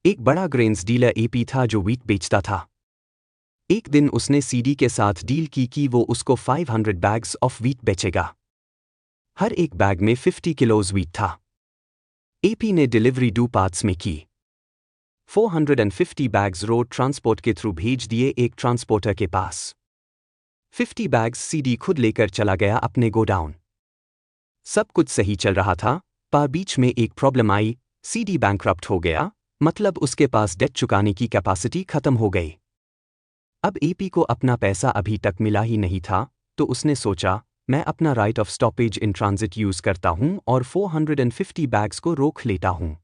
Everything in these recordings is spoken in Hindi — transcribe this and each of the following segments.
एक बड़ा ग्रेन्स डीलर एपी था जो व्हीट बेचता था। एक दिन उसने सीडी के साथ डील की कि वो उसको 500 बैग्स ऑफ व्हीट बेचेगा। हर एक बैग में 50 किलोज व्हीट था। एपी ने डिलीवरी 2 पार्ट्स में की। 450 बैग्स रोड ट्रांसपोर्ट के थ्रू भेज दिए एक ट्रांसपोर्टर के पास। 50 बैग्स सीडी खुद लेकर चला गया अपने गोडाउन। सब कुछ सही चल रहा था, पर बीच में एक प्रॉब्लम आई। सीडी बैंकरप्ट हो गया, मतलब उसके पास डेट चुकाने की कैपेसिटी खत्म हो गई। अब एपी को अपना पैसा अभी तक मिला ही नहीं था, तो उसने सोचा, मैं अपना right of stoppage in transit use करता हूं और 450 बैग्स को रोक लेता हूं।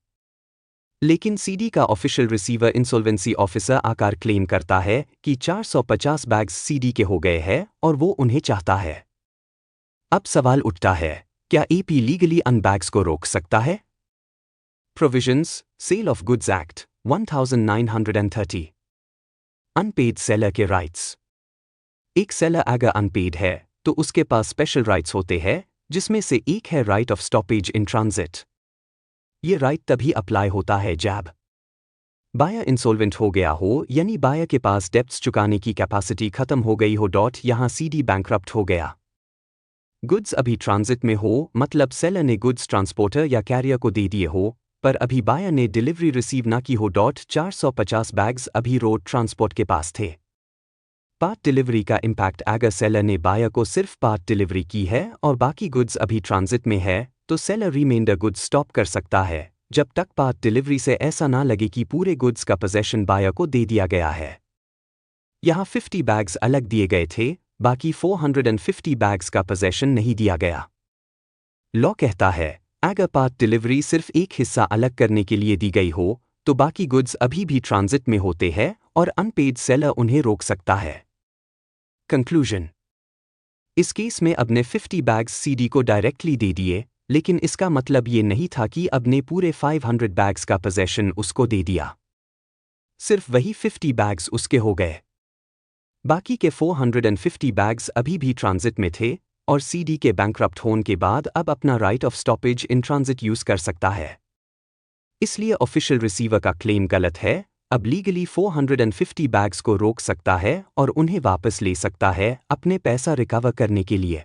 लेकिन सीडी का ऑफिशियल रिसीवर इंसॉल्वेंसी ऑफिसर आकर क्लेम करता है कि 450 बैग्स सीडी के हो गए हैं और वो उन्हें चाहता है। अब सवाल उठता है, क्या एपी लीगली अन बैग्स को रोक सकता है? Provisions, sale of goods act 1930। Unpaid seller के राइट्स। एक सेलर अगर अनपेड है तो उसके पास स्पेशल राइट्स होते हैं, जिसमें से एक है right of stoppage in transit. ये राइट तभी अप्लाई होता है जब बायर इंसॉल्वेंट हो गया हो, यानी बायर के पास डेब्ट्स चुकाने की कैपेसिटी खत्म हो गई हो। यहाँ सीडी बैंकरप्ट हो गया। गुड्स अभी ट्रांजिट में हो, मतलब सेलर ने गुड्स ट्रांसपोर्टर या कैरियर को दे दिए हो, पर अभी बायर ने डिलीवरी रिसीव ना की हो। 450 बैग्स अभी रोड ट्रांसपोर्ट के पास थे। पार्ट डिलीवरी का इम्पैक्ट, अगर सेलर ने बायर को सिर्फ पार्ट डिलीवरी की है और बाकी गुड्स अभी ट्रांजिट में है, तो सेलर रिमेंडर गुड्स स्टॉप कर सकता है जब तक पार्ट डिलीवरी से ऐसा ना लगे कि पूरे गुड्स का पोजेशन बायर को दे दिया गया है। यहाँ 50 बैग्स अलग दिए गए थे, बाकी 450 बैग्स का पोजेशन नहीं दिया गया। लॉ कहता है, अगर पार्ट डिलीवरी सिर्फ एक हिस्सा अलग करने के लिए दी गई हो, तो बाकी गुड्स अभी भी ट्रांजिट में होते हैं और अनपेड सेलर उन्हें रोक सकता है। कंक्लूजन। इस केस में अब ने 50 बैग्स सीडी को डायरेक्टली दे दिए, लेकिन इसका मतलब ये नहीं था कि अब ने पूरे 500 बैग्स का पोजेशन उसको दे दिया। सिर्फ वही 50 बैग्स उसके हो गए। बाकी के 450 बैग्स अभी भी ट्रांजिट में थे और सीडी के बैंकरप्ट होने के बाद अब अपना right of stoppage in transit use कर सकता है। इसलिए ऑफिशियल रिसीवर का क्लेम गलत है। अब लीगली 450 बैग्स को रोक सकता है और उन्हें वापस ले सकता है अपने पैसा रिकवर करने के लिए।